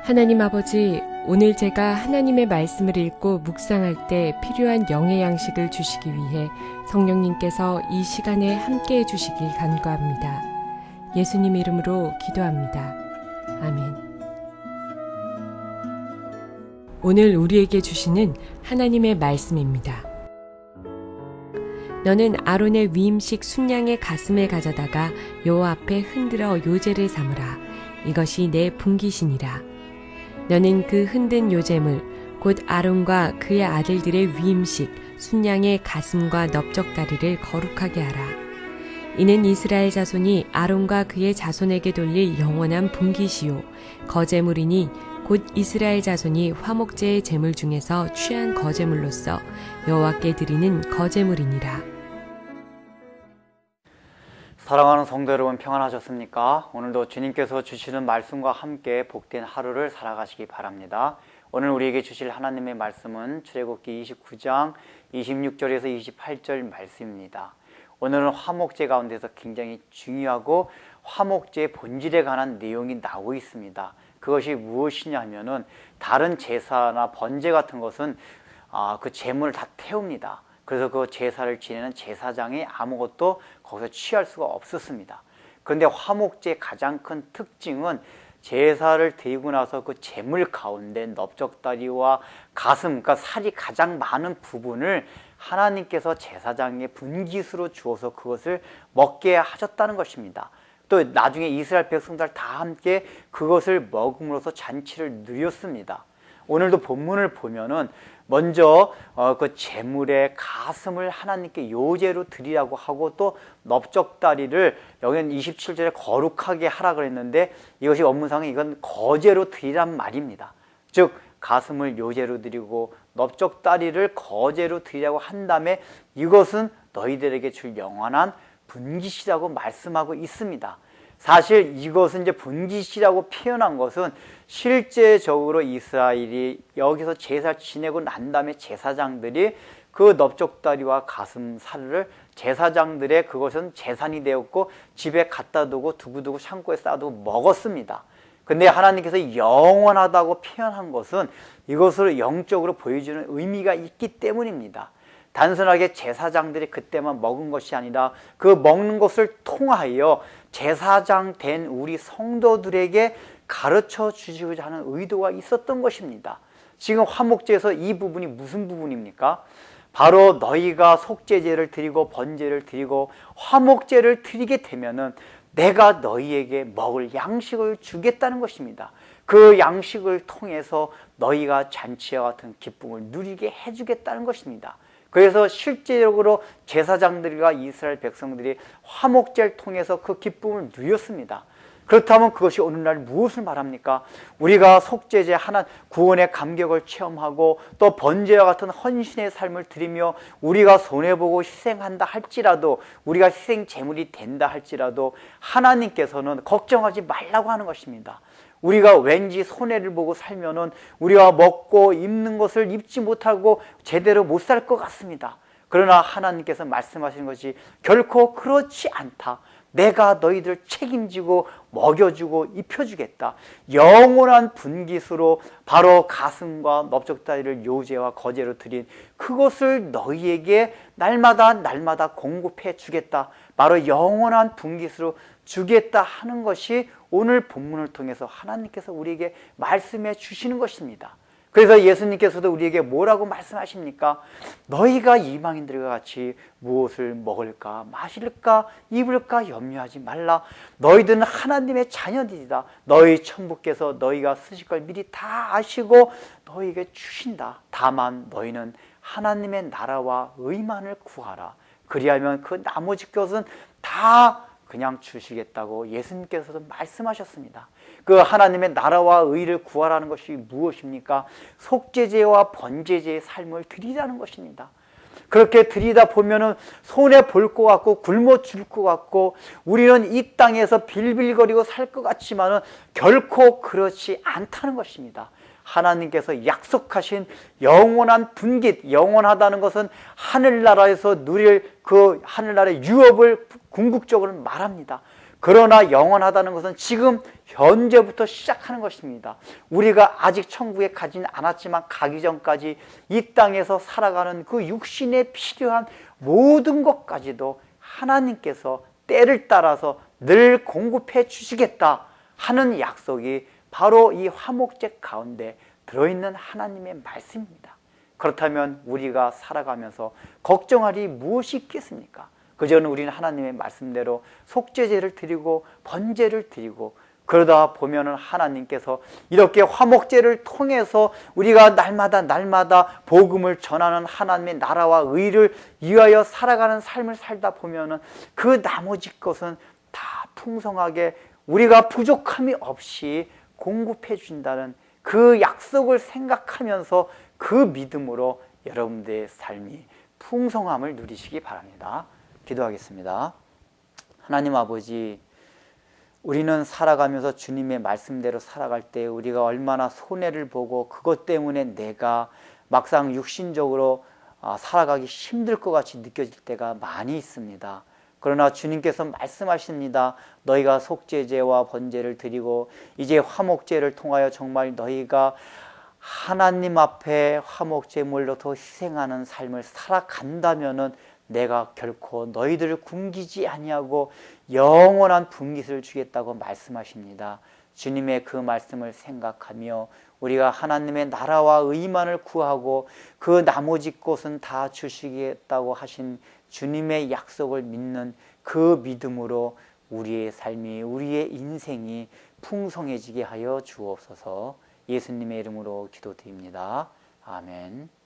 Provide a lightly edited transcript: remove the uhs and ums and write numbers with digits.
하나님 아버지, 오늘 제가 하나님의 말씀을 읽고 묵상할 때 필요한 영의 양식을 주시기 위해 성령님께서 이 시간에 함께해 주시길 간구합니다. 예수님 이름으로 기도합니다. 아멘. 오늘 우리에게 주시는 하나님의 말씀입니다. 너는 아론의 위임식 순양의 가슴을 가져다가 여호와 앞에 흔들어 요제를 삼으라. 이것이 내 분깃이니라. 너는 그 흔든 요제물 곧 아론과 그의 아들들의 위임식 순양의 가슴과 넓적다리를 거룩하게 하라. 이는 이스라엘 자손이 아론과 그의 자손에게 돌릴 영원한 분깃이요 거제물이니 곧 이스라엘 자손이 화목제의 제물 중에서 취한 거제물로서 여호와께 드리는 거제물이니라. 사랑하는 성도 여러분, 평안하셨습니까? 오늘도 주님께서 주시는 말씀과 함께 복된 하루를 살아가시기 바랍니다. 오늘 우리에게 주실 하나님의 말씀은 출애굽기 29장 26절에서 28절 말씀입니다. 오늘은 화목제 가운데서 굉장히 중요하고 화목제의 본질에 관한 내용이 나오고 있습니다. 그것이 무엇이냐 하면은 다른 제사나 번제 같은 것은 그 제물을 다 태웁니다. 그래서 그 제사를 지내는 제사장이 아무것도 거기서 취할 수가 없었습니다. 그런데 화목제의 가장 큰 특징은 제사를 드리고 나서 그 제물 가운데 넓적다리와 가슴, 그러니까 살이 가장 많은 부분을 하나님께서 제사장의 분깃으로 주어서 그것을 먹게 하셨다는 것입니다. 또 나중에 이스라엘 백성들 다 함께 그것을 먹음으로써 잔치를 누렸습니다. 오늘도 본문을 보면은 먼저 그 제물의 가슴을 하나님께 요제로 드리라고 하고 또 넓적다리를 여기는 27절에 거룩하게 하라 그랬는데 이것이 원문상에 이건 거제로 드리란 말입니다. 즉 가슴을 요제로 드리고 넓적다리를 거제로 드리라고 한 다음에 이것은 너희들에게 줄 영원한 분깃이라고 말씀하고 있습니다. 사실 이것은 이제 분깃이라고 표현한 것은 실제적으로 이스라엘이 여기서 제사를 지내고 난 다음에 제사장들이 그 넓적다리와 가슴살을 제사장들의 그것은 재산이 되었고 집에 갖다 두고 두고두고 창고에 쌓아두고 먹었습니다. 근데 하나님께서 영원하다고 표현한 것은 이것을 영적으로 보여주는 의미가 있기 때문입니다. 단순하게 제사장들이 그때만 먹은 것이 아니라 그 먹는 것을 통하여 제사장 된 우리 성도들에게 가르쳐 주시고자 하는 의도가 있었던 것입니다. 지금 화목제에서 이 부분이 무슨 부분입니까? 바로 너희가 속죄제를 드리고 번제를 드리고 화목제를 드리게 되면은 내가 너희에게 먹을 양식을 주겠다는 것입니다. 그 양식을 통해서 너희가 잔치와 같은 기쁨을 누리게 해주겠다는 것입니다. 그래서 실제적으로 제사장들과 이스라엘 백성들이 화목제를 통해서 그 기쁨을 누렸습니다. 그렇다면 그것이 오늘날 무엇을 말합니까? 우리가 속죄제 하나 구원의 감격을 체험하고 또 번제와 같은 헌신의 삶을 드리며 우리가 손해보고 희생한다 할지라도 우리가 희생 제물이 된다 할지라도 하나님께서는 걱정하지 말라고 하는 것입니다. 우리가 왠지 손해를 보고 살면은 우리가 먹고 입는 것을 입지 못하고 제대로 못 살 것 같습니다. 그러나 하나님께서 말씀하시는 것이 결코 그렇지 않다. 내가 너희들 책임지고 먹여주고 입혀주겠다. 영원한 분깃으로 바로 가슴과 넓적다리를 요제와 거제로 드린 그것을 너희에게 날마다 공급해 주겠다. 바로 영원한 분깃으로 주겠다 하는 것이 오늘 본문을 통해서 하나님께서 우리에게 말씀해 주시는 것입니다. 그래서 예수님께서도 우리에게 뭐라고 말씀하십니까? 너희가 이방인들과 같이 무엇을 먹을까 마실까 입을까 염려하지 말라. 너희들은 하나님의 자녀들이다. 너희 천부께서 너희가 쓰실 걸 미리 다 아시고 너희에게 주신다. 다만 너희는 하나님의 나라와 의만을 구하라. 그리하면 그 나머지 것은 다 그냥 주시겠다고 예수님께서도 말씀하셨습니다. 그 하나님의 나라와 의를 구하라는 것이 무엇입니까? 속죄제와 번제제의 삶을 드리라는 것입니다. 그렇게 드리다 보면은 손해 볼 것 같고 굶어 죽을 것 같고 우리는 이 땅에서 빌빌거리고 살 것 같지만은 결코 그렇지 않다는 것입니다. 하나님께서 약속하신 영원한 분깃, 영원하다는 것은 하늘나라에서 누릴 그 하늘나라의 유업을 궁극적으로 말합니다. 그러나 영원하다는 것은 지금 현재부터 시작하는 것입니다. 우리가 아직 천국에 가지는 않았지만 가기 전까지 이 땅에서 살아가는 그 육신에 필요한 모든 것까지도 하나님께서 때를 따라서 늘 공급해 주시겠다 하는 약속이 바로 이 화목제 가운데 들어있는 하나님의 말씀입니다. 그렇다면 우리가 살아가면서 걱정할 일이 무엇이 있겠습니까? 그저는 우리는 하나님의 말씀대로 속죄제를 드리고 번제를 드리고 그러다 보면은 하나님께서 이렇게 화목제를 통해서 우리가 날마다 복음을 전하는 하나님의 나라와 의를 위하여 살아가는 삶을 살다 보면은 그 나머지 것은 다 풍성하게 우리가 부족함이 없이 공급해 준다는 그 약속을 생각하면서 그 믿음으로 여러분들의 삶이 풍성함을 누리시기 바랍니다. 기도하겠습니다. 하나님 아버지, 우리는 살아가면서 주님의 말씀대로 살아갈 때 우리가 얼마나 손해를 보고 그것 때문에 내가 막상 육신적으로 살아가기 힘들 것 같이 느껴질 때가 많이 있습니다. 그러나 주님께서 말씀하십니다. 너희가 속죄제와 번제를 드리고 이제 화목제를 통하여 정말 너희가 하나님 앞에 화목제물로 더 희생하는 삶을 살아간다면은 내가 결코 너희들을 굶기지 아니하고 영원한 분깃을 주겠다고 말씀하십니다. 주님의 그 말씀을 생각하며 우리가 하나님의 나라와 의만을 구하고 그 나머지 것은 다 주시겠다고 하신 주님의 약속을 믿는 그 믿음으로 우리의 삶이, 우리의 인생이 풍성해지게 하여 주옵소서. 예수님의 이름으로 기도드립니다. 아멘.